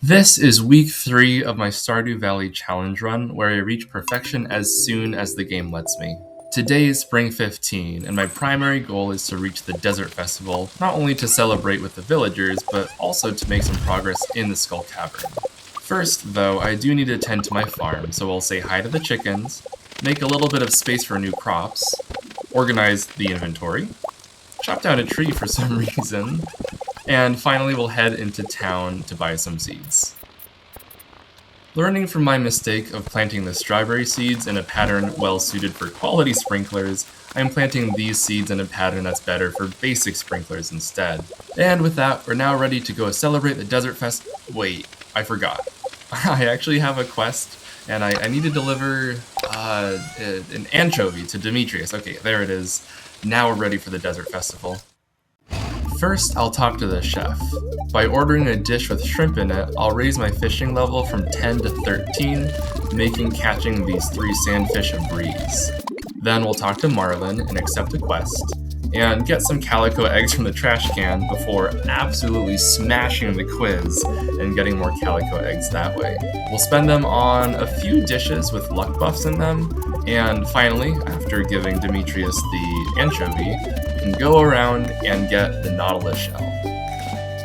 This is week 3 of my Stardew Valley challenge run, where I reach perfection as soon as the game lets me. Today is Spring 15, and my primary goal is to reach the Desert Festival, not only to celebrate with the villagers, but also to make some progress in the Skull Cavern. First, though, I do need to tend to my farm, so I'll say hi to the chickens, make a little bit of space for new crops, organize the inventory, chop down a tree for some reason, and finally we'll head into town to buy some seeds. Learning from my mistake of planting the strawberry seeds in a pattern well suited for quality sprinklers, I am planting these seeds in a pattern that's better for basic sprinklers instead. And with that, we're now ready to go celebrate the Desert Fest. Wait, I forgot. I actually have a quest, and I need to deliver an anchovy to Demetrius. Okay, there it is. Now we're ready for the Desert Festival. First, I'll talk to the chef. By ordering a dish with shrimp in it, I'll raise my fishing level from 10 to 13, making catching these 3 sandfish a breeze. Then we'll talk to Marlin and accept a quest, and get some calico eggs from the trash can before absolutely smashing the quiz and getting more calico eggs that way. We'll spend them on a few dishes with luck buffs in them, and finally, after giving Demetrius the anchovy, we can go around and get the Nautilus shell.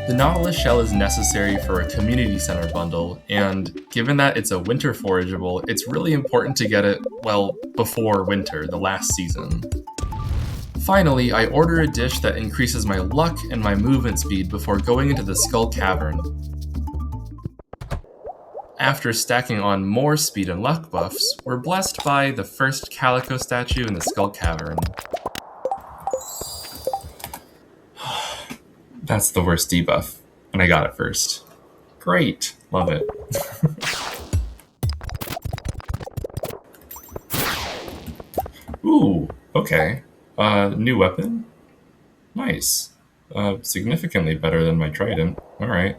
The Nautilus shell is necessary for a community center bundle, and given that it's a winter forageable, it's really important to get it, well, before winter, the last season. Finally, I order a dish that increases my luck and my movement speed before going into the Skull Cavern. After stacking on more speed and luck buffs, we're blessed by the first calico statue in the Skull Cavern. That's the worst debuff, and I got it first. Great, love it. Ooh, okay. New weapon? Nice. Significantly better than my trident. Alright.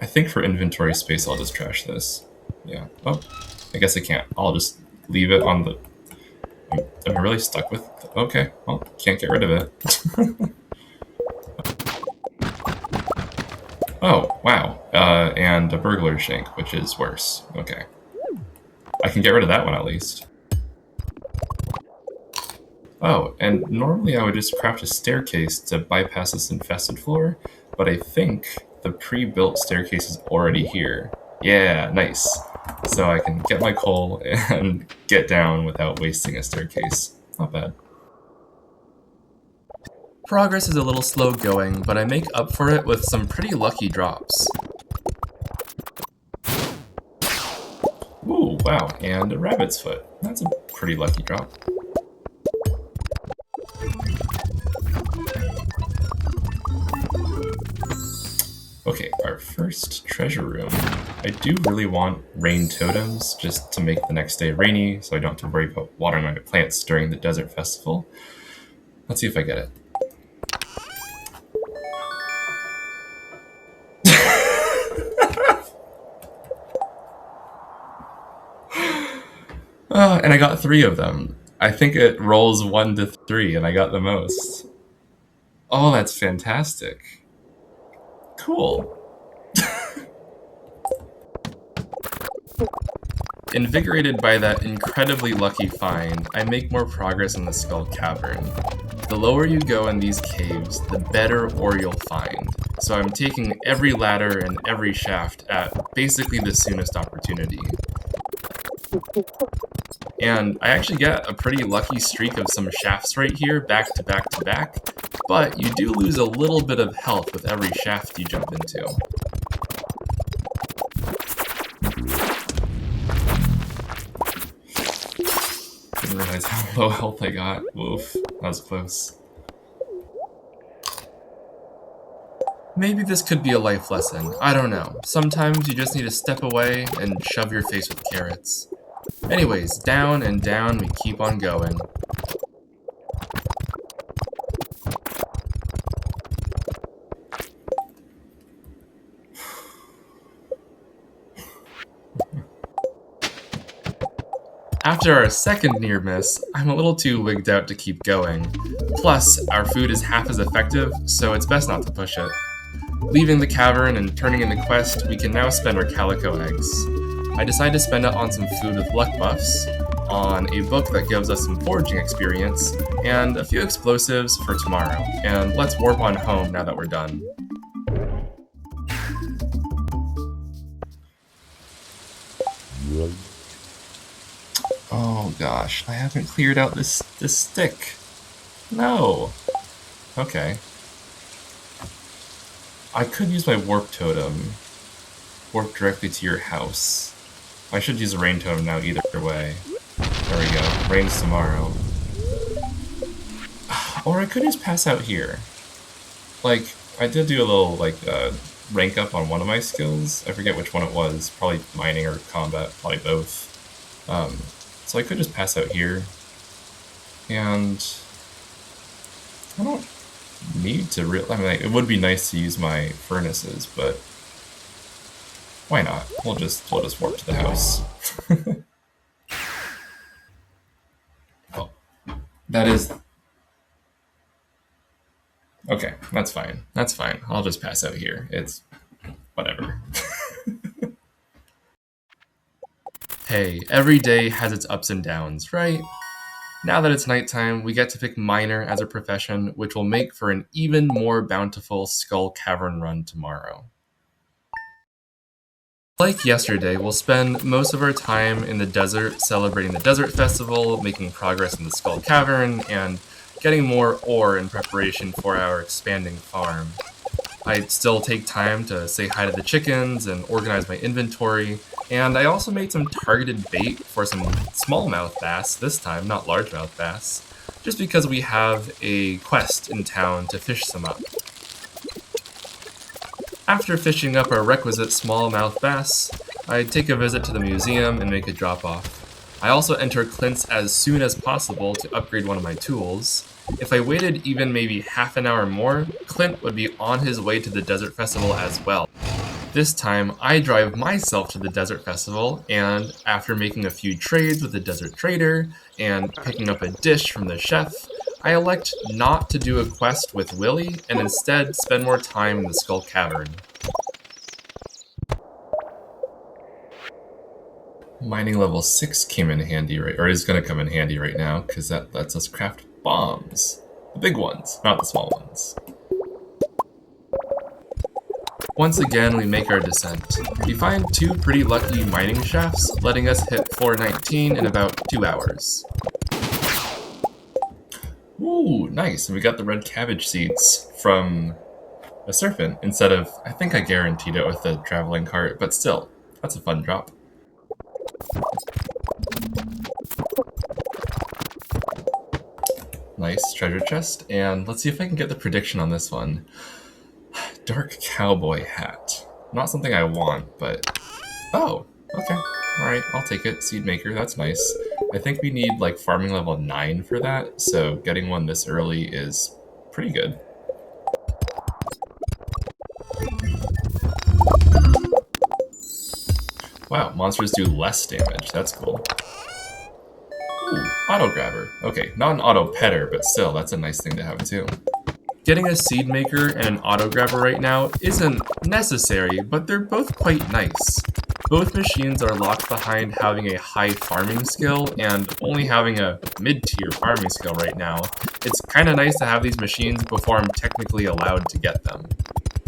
I think for inventory space I'll just trash this. Yeah. Oh, I guess I can't. I'll just leave it on the... Am I really stuck with... Okay, well, can't get rid of it. Oh, wow. And a burglar shank, which is worse. Okay. I can get rid of that one at least. Oh, and normally I would just craft a staircase to bypass this infested floor, but I think the pre-built staircase is already here. Yeah, nice. So I can get my coal and get down without wasting a staircase. Not bad. Progress is a little slow going, but I make up for it with some pretty lucky drops. Ooh, wow, and a rabbit's foot. That's a pretty lucky drop. Okay, our first treasure room. I do really want rain totems just to make the next day rainy, so I don't have to worry about watering my plants during the Desert Festival. Let's see if I get it. And I got 3 of them. I think it rolls 1 to 3, and I got the most. Oh, that's fantastic. Cool. Invigorated by that incredibly lucky find, I make more progress in the Skull Cavern. The lower you go in these caves, the better ore you'll find. So I'm taking every ladder and every shaft at basically the soonest opportunity. And I actually get a pretty lucky streak of some shafts right here, back to back to back, but you do lose a little bit of health with every shaft you jump into. Didn't realize how low health I got. Woof, that was close. Maybe this could be a life lesson, I don't know. Sometimes you just need to step away and shove your face with carrots. Anyways, down and down we keep on going. After our second near miss, I'm a little too wigged out to keep going. Plus, our food is half as effective, so it's best not to push it. Leaving the cavern and turning in the quest, we can now spend our calico eggs. I decided to spend it on some food with luck buffs, on a book that gives us some foraging experience, and a few explosives for tomorrow. And let's warp on home now that we're done. Oh gosh, I haven't cleared out this stick. No. Okay. I could use my warp totem. Warp directly to your house. I should use a rain totem now either way. There we go. Rains tomorrow. Or I could just pass out here. Like, I did do a little, rank up on one of my skills. I forget which one it was. Probably mining or combat. Probably both. So I could just pass out here. And I don't need to it would be nice to use my furnaces, but why not? We'll just warp to the house. Oh, that is okay. That's fine. That's fine. I'll just pass out here. It's whatever. Hey, every day has its ups and downs, right? Now that it's nighttime, we get to pick miner as a profession, which will make for an even more bountiful Skull Cavern run tomorrow. Like yesterday, we'll spend most of our time in the desert celebrating the Desert Festival, making progress in the Skull Cavern, and getting more ore in preparation for our expanding farm. I still take time to say hi to the chickens and organize my inventory, and I also made some targeted bait for some smallmouth bass, this time, not largemouth bass, just because we have a quest in town to fish some up. After fishing up our requisite smallmouth bass, I take a visit to the museum and make a drop-off. I also enter Clint's as soon as possible to upgrade one of my tools. If I waited even maybe half an hour more, Clint would be on his way to the Desert Festival as well. This time, I drive myself to the Desert Festival, and after making a few trades with the Desert Trader, and picking up a dish from the chef, I elect not to do a quest with Willy, and instead spend more time in the Skull Cavern. Mining level 6 came in handy, or is going to come in handy right now, because that lets us craft bombs. The big ones, not the small ones. Once again, we make our descent. We find 2 pretty lucky mining shafts, letting us hit floor 19 in about 2 hours. Ooh, nice, and we got the red cabbage seeds from a serpent instead of, I think I guaranteed it with the traveling cart, but still, that's a fun drop. Nice treasure chest, and let's see if I can get the prediction on this one. Dark cowboy hat. Not something I want, but... Oh, okay. Alright, I'll take it. Seed maker, that's nice. I think we need, like, farming level 9 for that, so getting one this early is pretty good. Wow, monsters do less damage. That's cool. Ooh, auto grabber. Okay, not an auto petter, but still, that's a nice thing to have too. Getting a seed maker and an auto grabber right now isn't necessary, but they're both quite nice. Both machines are locked behind having a high farming skill and only having a mid-tier farming skill right now. It's kinda nice to have these machines before I'm technically allowed to get them.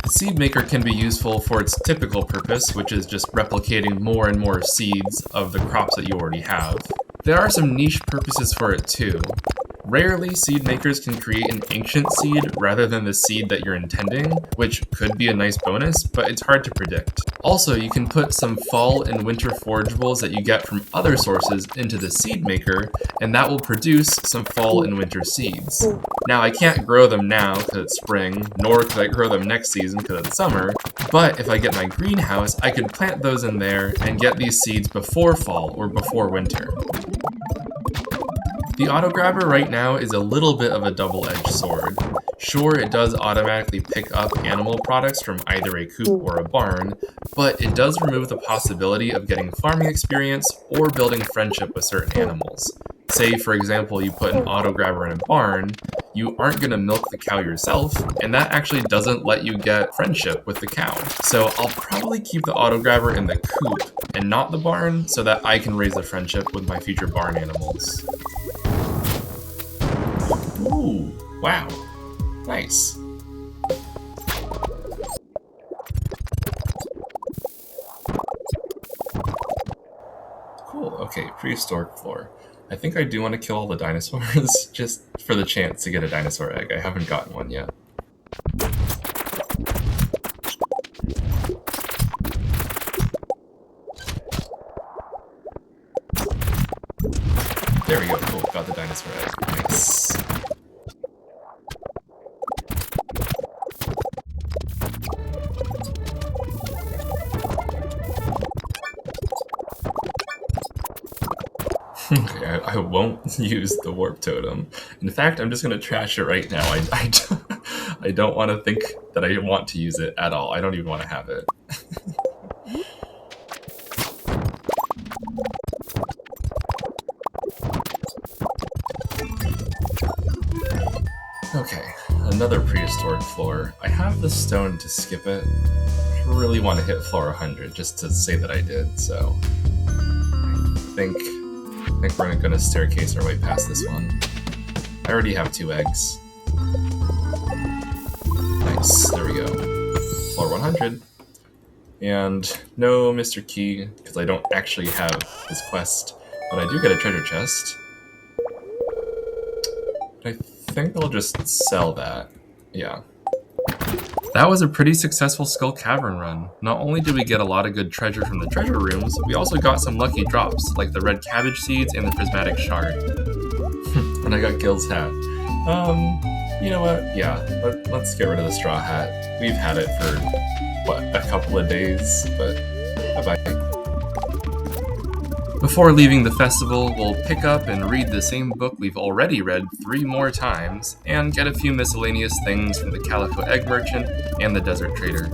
The seed maker can be useful for its typical purpose, which is just replicating more and more seeds of the crops that you already have. There are some niche purposes for it too. Rarely, seed makers can create an ancient seed rather than the seed that you're intending, which could be a nice bonus, but it's hard to predict. Also, you can put some fall and winter forageables that you get from other sources into the seed maker, and that will produce some fall and winter seeds. Now, I can't grow them now because it's spring, nor could I grow them next season because it's summer, but if I get my greenhouse, I could plant those in there and get these seeds before fall or before winter. The auto grabber right now is a little bit of a double-edged sword. Sure, it does automatically pick up animal products from either a coop or a barn, but it does remove the possibility of getting farming experience or building friendship with certain animals. Say, for example, you put an auto grabber in a barn, you aren't going to milk the cow yourself, and that actually doesn't let you get friendship with the cow. So I'll probably keep the auto grabber in the coop and not the barn so that I can raise a friendship with my future barn animals. Ooh, wow. Nice. Cool, okay, prehistoric floor. I think I do want to kill all the dinosaurs, just for the chance to get a dinosaur egg. I haven't gotten one yet. There we go, cool, got the dinosaur egg. Nice. Okay, I won't use the warp totem. In fact, I'm just gonna trash it right now. I don't want to think that I want to use it at all. I don't even want to have it. Okay, another prehistoric floor. I have the stone to skip it. I really want to hit floor 100 just to say that I did, so I think we're gonna staircase our way past this one. I already have 2 eggs. Nice, there we go. Floor 100. And no Mr. Key, because I don't actually have his quest, but I do get a treasure chest. I think I'll just sell that. Yeah. That was a pretty successful Skull Cavern run. Not only did we get a lot of good treasure from the treasure rooms, we also got some lucky drops, like the red cabbage seeds and the prismatic shard. And I got Gil's hat. You know what? Yeah, let's get rid of the straw hat. We've had it for, what, a couple of days, but bye-bye. Before leaving the festival, we'll pick up and read the same book we've already read 3 more times, and get a few miscellaneous things from the Calico Egg Merchant and the Desert Trader.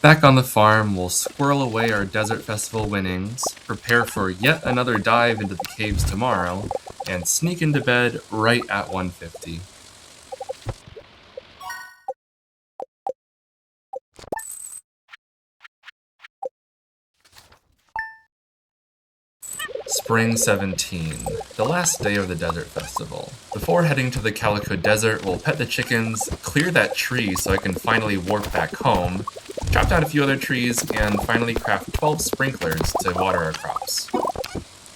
Back on the farm, we'll squirrel away our Desert Festival winnings, prepare for yet another dive into the caves tomorrow, and sneak into bed right at 1:50. Spring 17, the last day of the Desert Festival. Before heading to the Calico Desert, we'll pet the chickens, clear that tree so I can finally warp back home, chop down a few other trees, and finally craft 12 sprinklers to water our crops.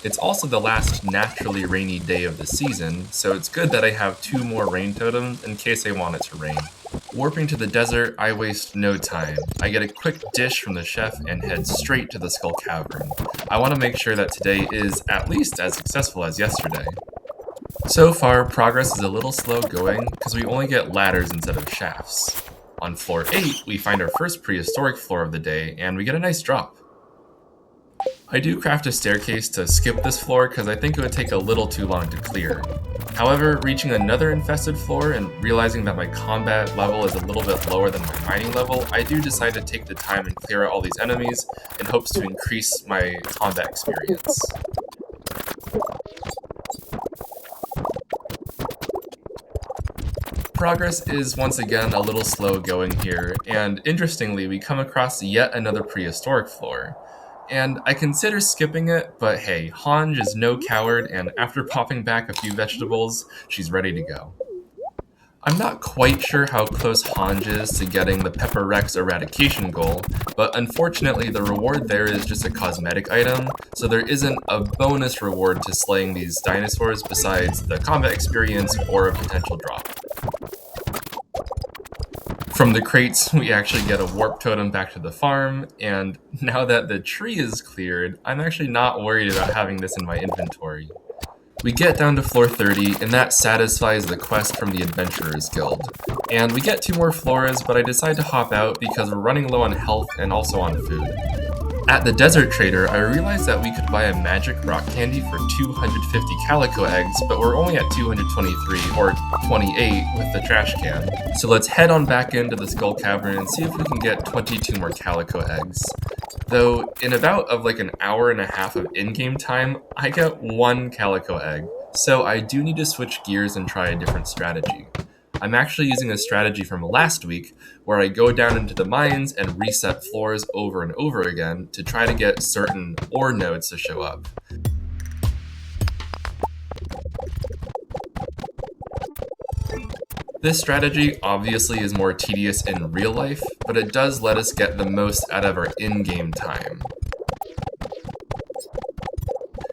It's also the last naturally rainy day of the season, so it's good that I have 2 more rain totems in case I want it to rain. Warping to the desert, I waste no time. I get a quick dish from the chef and head straight to the Skull Cavern. I want to make sure that today is at least as successful as yesterday. So far, progress is a little slow going because we only get ladders instead of shafts. On floor 8, we find our first prehistoric floor of the day, and we get a nice drop. I do craft a staircase to skip this floor because I think it would take a little too long to clear. However, reaching another infested floor and realizing that my combat level is a little bit lower than my mining level, I do decide to take the time and clear out all these enemies in hopes to increase my combat experience. Progress is once again a little slow going here, and interestingly, we come across yet another prehistoric floor. And I consider skipping it, but hey, Hanj is no coward, and after popping back a few vegetables, she's ready to go. I'm not quite sure how close Hanj is to getting the Pepper Rex eradication goal, but unfortunately the reward there is just a cosmetic item, so there isn't a bonus reward to slaying these dinosaurs besides the combat experience or a potential drop. From the crates, we actually get a warp totem back to the farm, and now that the tree is cleared, I'm actually not worried about having this in my inventory. We get down to floor 30, and that satisfies the quest from the Adventurers Guild. And we get 2 more floors, but I decide to hop out because we're running low on health and also on food. At the Desert Trader, I realized that we could buy a magic rock candy for 250 calico eggs, but we're only at 223, or 28 with the trash can. So let's head on back into the Skull Cavern and see if we can get 22 more calico eggs. Though in about of like an hour and a half of in-game time, I get one calico egg, so I do need to switch gears and try a different strategy. I'm actually using a strategy from last week where I go down into the mines and reset floors over and over again to try to get certain ore nodes to show up. This strategy obviously is more tedious in real life, but it does let us get the most out of our in-game time.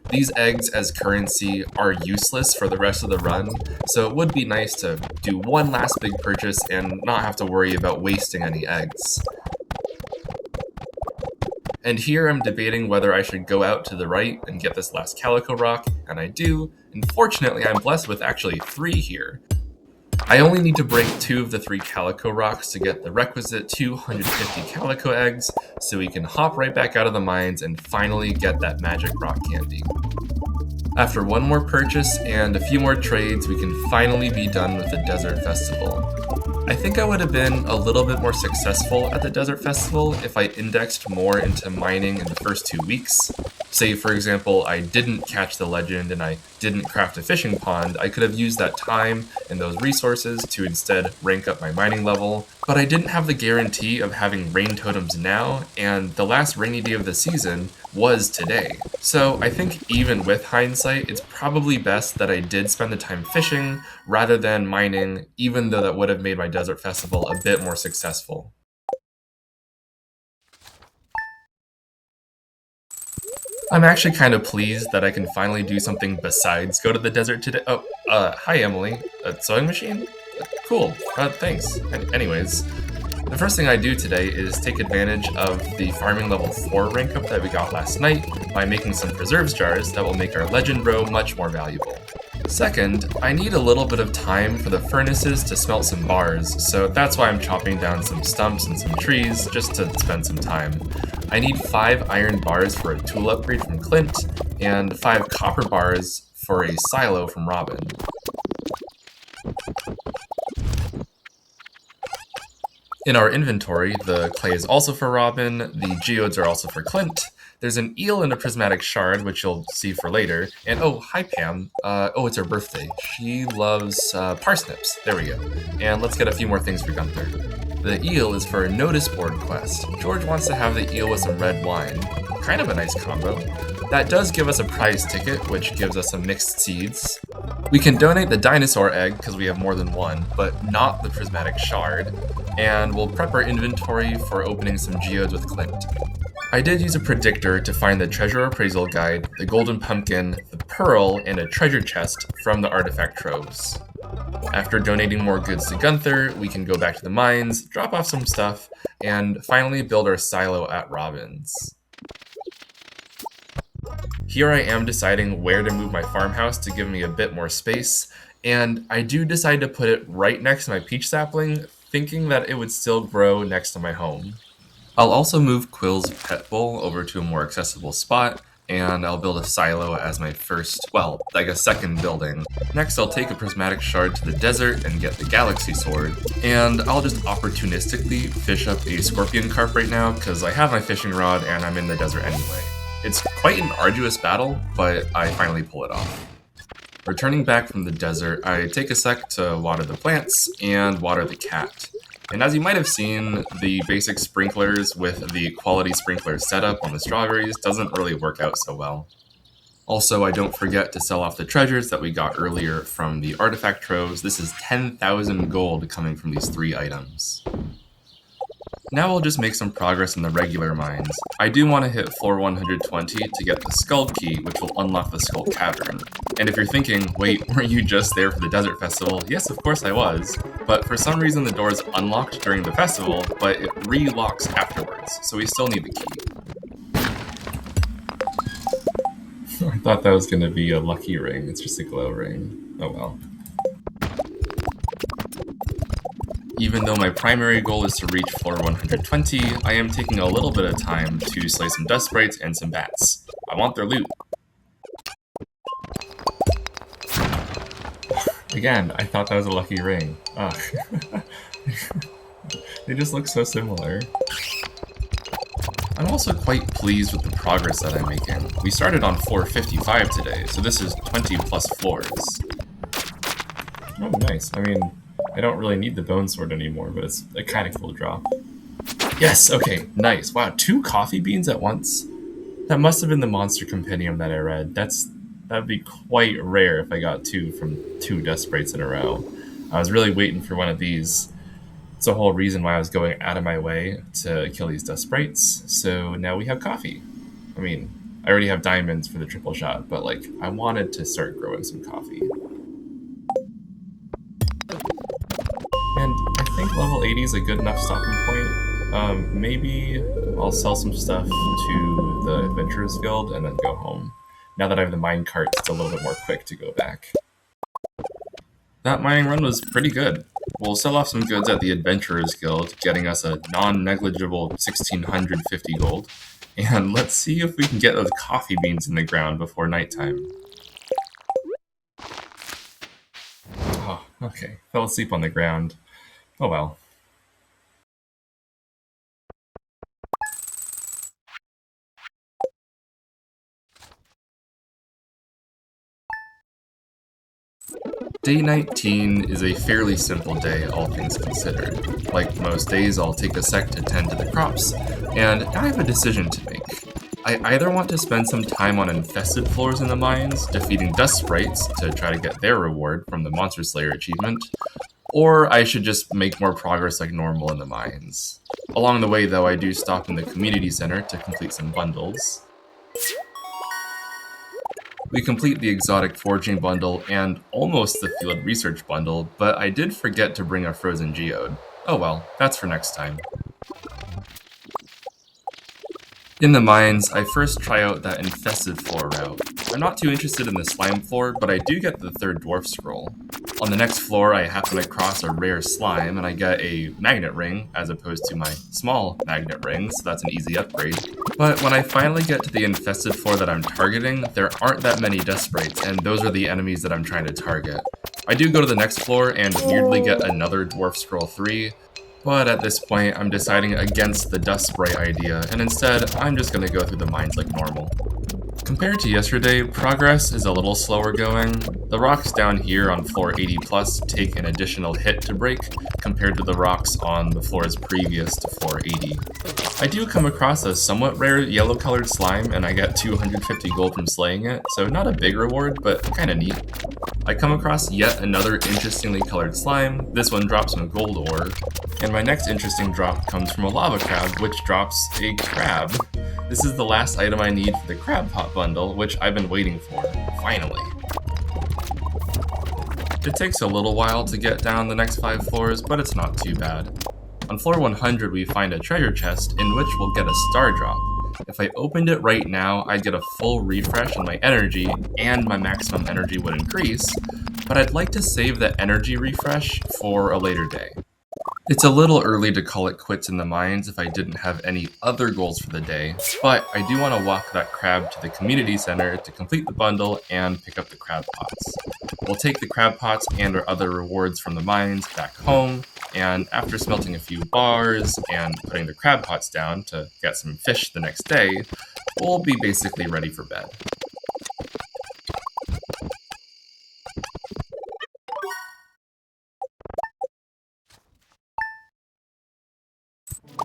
These eggs as currency are useless for the rest of the run, so it would be nice to do one last big purchase and not have to worry about wasting any eggs. And here I'm debating whether I should go out to the right and get this last calico rock, and I do, and fortunately I'm blessed with actually 3 here. I only need to break 2 of the 3 calico rocks to get the requisite 250 calico eggs, so we can hop right back out of the mines and finally get that magic rock candy. After one more purchase and a few more trades, we can finally be done with the Desert Festival. I think I would have been a little bit more successful at the Desert Festival if I indexed more into mining in the first 2 weeks. Say, for example, I didn't catch the legend and I didn't craft a fishing pond, I could have used that time and those resources to instead rank up my mining level, but I didn't have the guarantee of having rain totems now, and the last rainy day of the season was today. So I think even with hindsight, it's probably best that I did spend the time fishing rather than mining, even though that would have made my Desert Festival a bit more successful. I'm actually kind of pleased that I can finally do something besides go to the desert today. Oh, hi Emily. A sewing machine? Cool, thanks. Anyways, the first thing I do today is take advantage of the farming level 4 rank up that we got last night by making some preserves jars that will make our legend row much more valuable. Second, I need a little bit of time for the furnaces to smelt some bars, so that's why I'm chopping down some stumps and some trees just to spend some time. I need 5 iron bars for a tool upgrade from Clint, and 5 copper bars for a silo from Robin. In our inventory, the clay is also for Robin, the geodes are also for Clint, there's an eel and a prismatic shard, which you'll see for later, and oh, hi Pam, it's her birthday. She loves parsnips, there we go. And let's get a few more things for Gunther. The eel is for a notice board quest. George wants to have the eel with some red wine. Kind of a nice combo. That does give us a prize ticket, which gives us some mixed seeds. We can donate the dinosaur egg, because we have more than one, but not the prismatic shard. And we'll prep our inventory for opening some geodes with Clint. I did use a predictor to find the treasure appraisal guide, the golden pumpkin, the pearl, and a treasure chest from the artifact troves. After donating more goods to Gunther, we can go back to the mines, drop off some stuff, and finally build our silo at Robin's. Here I am deciding where to move my farmhouse to give me a bit more space, and I do decide to put it right next to my peach sapling, thinking that it would still grow next to my home. I'll also move Quill's pet bowl over to a more accessible spot, and I'll build a silo as my second building. Next, I'll take a prismatic shard to the desert and get the galaxy sword, and I'll just opportunistically fish up a scorpion carp right now, because I have my fishing rod and I'm in the desert anyway. It's quite an arduous battle, but I finally pull it off. Returning back from the desert, I take a sec to water the plants and water the cat. And as you might have seen, the basic sprinklers with the quality sprinkler setup on the strawberries doesn't really work out so well. Also, I don't forget to sell off the treasures that we got earlier from the artifact troves. This is 10,000 gold coming from these 3 items. Now we'll just make some progress in the regular mines. I do want to hit floor 120 to get the skull key, which will unlock the skull cavern. And if you're thinking, wait, were you just there for the desert festival? Yes, of course I was. But for some reason the door is unlocked during the festival, but it re-locks afterwards, so we still need the key. I thought that was going to be a lucky ring, it's just a glow ring. Oh well. Even though my primary goal is to reach floor 120, I am taking a little bit of time to slay some dust sprites and some bats. I want their loot. Again, I thought that was a lucky ring. They just look so similar. I'm also quite pleased with the progress that I'm making. We started on floor 55 today, so this is 20 plus floors. Oh, nice. I mean, I don't really need the bone sword anymore, but it's a kind of cool drop. Yes, okay, nice. Wow, 2 coffee beans at once? That must have been the monster compendium that I read. That'd be quite rare if I got 2 from 2 dust sprites in a row. I was really waiting for one of these. It's the whole reason why I was going out of my way to kill these dust sprites. So now we have coffee. I mean, I already have diamonds for the triple shot, but like, I wanted to start growing some coffee. And I think level 80 is a good enough stopping point. Maybe I'll sell some stuff to the Adventurers Guild and then go home. Now that I have the minecart, it's a little bit more quick to go back. That mining run was pretty good. We'll sell off some goods at the Adventurers Guild, getting us a non-negligible 1,650 gold. And let's see if we can get those coffee beans in the ground before nighttime. Oh, okay. Fell asleep on the ground. Oh well. Day 19 is a fairly simple day, all things considered. Like most days, I'll take a sec to tend to the crops, and I have a decision to make. I either want to spend some time on infested floors in the mines, defeating dust sprites to try to get their reward from the Monster Slayer achievement, or I should just make more progress like normal in the mines. Along the way, though, I do stop in the community center to complete some bundles. We complete the exotic foraging bundle and almost the field research bundle, but I did forget to bring a frozen geode. Oh well, that's for next time. In the mines, I first try out that infested floor route. I'm not too interested in the slime floor, but I do get the 3rd dwarf scroll. On the next floor, I happen across a rare slime, and I get a magnet ring, as opposed to my small magnet ring, so that's an easy upgrade. But when I finally get to the infested floor that I'm targeting, there aren't that many dust sprites, and those are the enemies that I'm trying to target. I do go to the next floor and weirdly get another dwarf scroll 3, but at this point, I'm deciding against the dust sprite idea, and instead, I'm just going to go through the mines like normal. Compared to yesterday, progress is a little slower going. The rocks down here on floor 80 plus take an additional hit to break, compared to the rocks on the floors previous to floor 80. I do come across a somewhat rare yellow-colored slime, and I get 250 gold from slaying it, so not a big reward, but kinda neat. I come across yet another interestingly colored slime. This one drops some gold ore, and my next interesting drop comes from a lava crab, which drops a crab. This is the last item I need for the crab pot bundle, which I've been waiting for, finally. It takes a little while to get down the next 5 floors, but it's not too bad. On floor 100 we find a treasure chest in which we'll get a star drop. If I opened it right now, I'd get a full refresh in my energy, and my maximum energy would increase, but I'd like to save that energy refresh for a later day. It's a little early to call it quits in the mines if I didn't have any other goals for the day, but I do want to walk that crab to the community center to complete the bundle and pick up the crab pots. We'll take the crab pots and our other rewards from the mines back home, and after smelting a few bars and putting the crab pots down to get some fish the next day, we'll be basically ready for bed.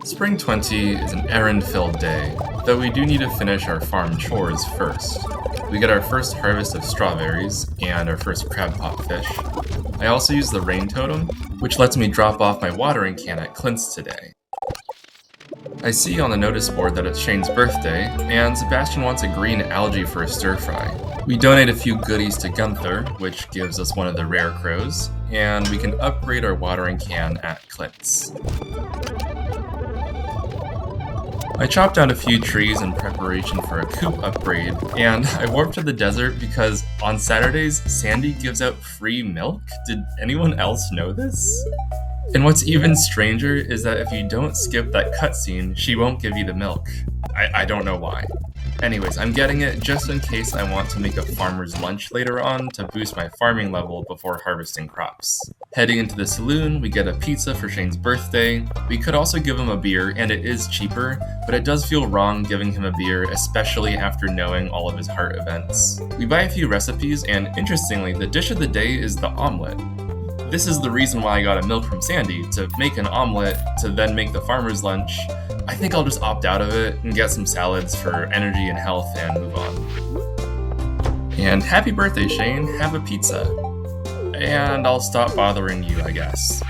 Spring 20 is an errand-filled day, though we do need to finish our farm chores first. We get our first harvest of strawberries and our first crab pot fish. I also use the rain totem, which lets me drop off my watering can at Clint's today. I see on the notice board that it's Shane's birthday, and Sebastian wants a green algae for a stir-fry. We donate a few goodies to Gunther, which gives us one of the rare crows, and we can upgrade our watering can at Clint's. I chopped down a few trees in preparation for a coop upgrade, and I warped to the desert because on Saturdays, Sandy gives out free milk. Did anyone else know this? And what's even stranger is that if you don't skip that cutscene, she won't give you the milk. I don't know why. Anyways, I'm getting it just in case I want to make a farmer's lunch later on to boost my farming level before harvesting crops. Heading into the saloon, we get a pizza for Shane's birthday. We could also give him a beer, and it is cheaper, but it does feel wrong giving him a beer, especially after knowing all of his heart events. We buy a few recipes, and interestingly, the dish of the day is the omelet. This is the reason why I got a milk from Sandy, to make an omelet, to then make the farmer's lunch. I think I'll just opt out of it and get some salads for energy and health and move on. And happy birthday, Shane. Have a pizza. And I'll stop bothering you, I guess.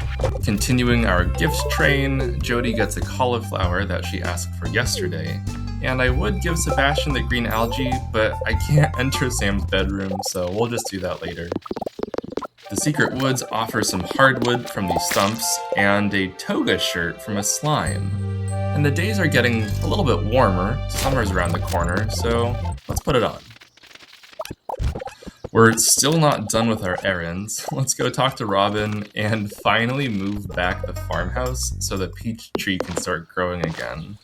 Continuing our gift train, Jody gets a cauliflower that she asked for yesterday. And I would give Sebastian the green algae, but I can't enter Sam's bedroom, so we'll just do that later. The Secret Woods offers some hardwood from these stumps and a toga shirt from a slime. And the days are getting a little bit warmer, summer's around the corner, so let's put it on. We're still not done with our errands. Let's go talk to Robin and finally move back the farmhouse so the peach tree can start growing again.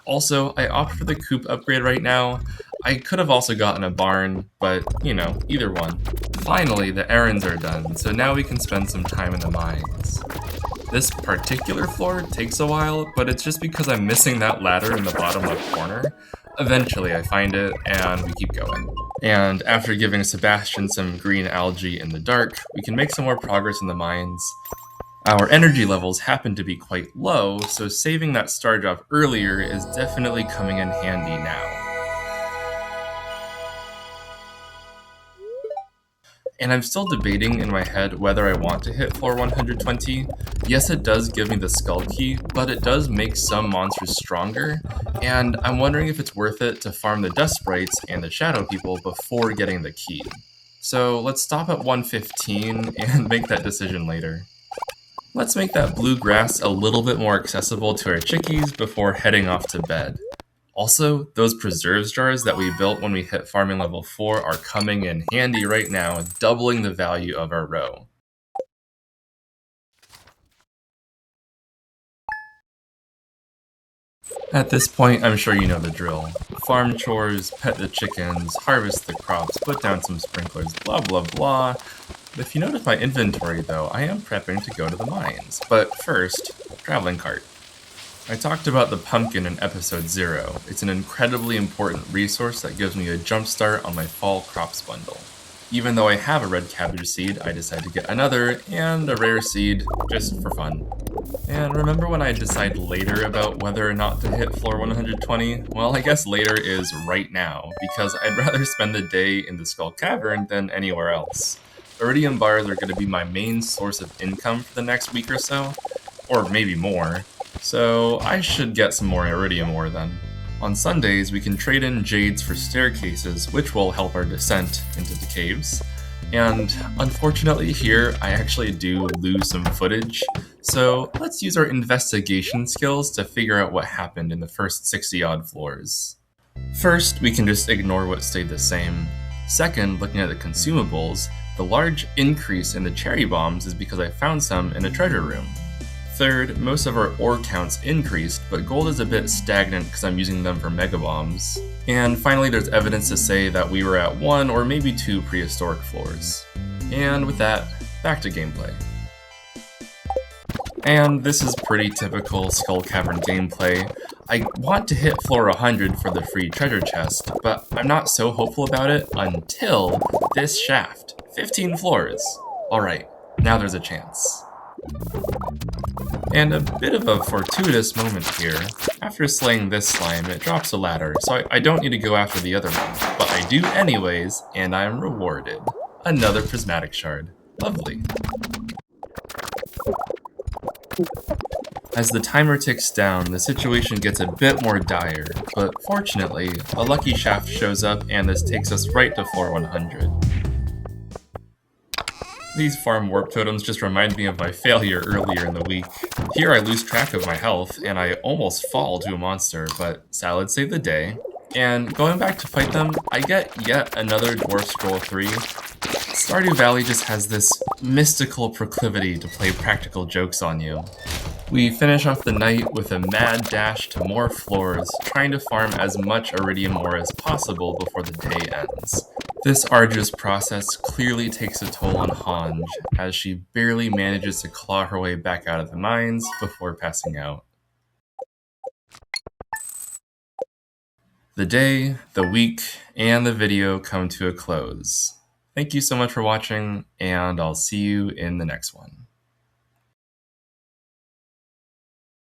Also, I opt for the coop upgrade right now. I could have also gotten a barn, but, either one. Finally, the errands are done, so now we can spend some time in the mines. This particular floor takes a while, but it's just because I'm missing that ladder in the bottom left corner. Eventually I find it, and we keep going. And after giving Sebastian some green algae in the dark, we can make some more progress in the mines. Our energy levels happen to be quite low, so saving that star drop earlier is definitely coming in handy now. And I'm still debating in my head whether I want to hit floor 120. Yes, it does give me the skull key, but it does make some monsters stronger, and I'm wondering if it's worth it to farm the dust sprites and the shadow people before getting the key. So let's stop at 115 and make that decision later. Let's make that blue grass a little bit more accessible to our chickies before heading off to bed. Also, those preserves jars that we built when we hit farming level 4 are coming in handy right now, doubling the value of our row. At this point, I'm sure you know the drill. Farm chores, pet the chickens, harvest the crops, put down some sprinklers, blah blah blah. If you notice my inventory though, I am prepping to go to the mines. But first, traveling cart. I talked about the pumpkin in episode 0. It's an incredibly important resource that gives me a jump start on my fall crops bundle. Even though I have a red cabbage seed, I decided to get another, and a rare seed, just for fun. And remember when I decide later about whether or not to hit floor 120? Well, I guess later is right now, because I'd rather spend the day in the Skull Cavern than anywhere else. Iridium bars are going to be my main source of income for the next week or so, or maybe more. So I should get some more iridium ore then. On Sundays, we can trade in jades for staircases, which will help our descent into the caves. And unfortunately here, I actually do lose some footage, so let's use our investigation skills to figure out what happened in the first 60-odd floors. First, we can just ignore what stayed the same. Second, looking at the consumables, the large increase in the cherry bombs is because I found some in a treasure room. Third, most of our ore counts increased, but gold is a bit stagnant because I'm using them for mega bombs. And finally, there's evidence to say that we were at 1 or maybe 2 prehistoric floors. And with that, back to gameplay. And this is pretty typical Skull Cavern gameplay. I want to hit floor 100 for the free treasure chest, but I'm not so hopeful about it until this shaft. 15 floors. Alright, now there's a chance. And a bit of a fortuitous moment here. After slaying this slime, it drops a ladder, so I don't need to go after the other one. But I do anyways, and I am rewarded. Another prismatic shard. Lovely. As the timer ticks down, the situation gets a bit more dire, but fortunately, a lucky shaft shows up and this takes us right to floor 100. These farm warp totems just remind me of my failure earlier in the week. Here I lose track of my health, and I almost fall to a monster, but salad saved the day. And going back to fight them, I get yet another Dwarf Scroll 3. Stardew Valley just has this mystical proclivity to play practical jokes on you. We finish off the night with a mad dash to more floors, trying to farm as much iridium ore as possible before the day ends. This arduous process clearly takes a toll on Hanj, as she barely manages to claw her way back out of the mines before passing out. The day, the week, and the video come to a close. Thank you so much for watching, and I'll see you in the next one.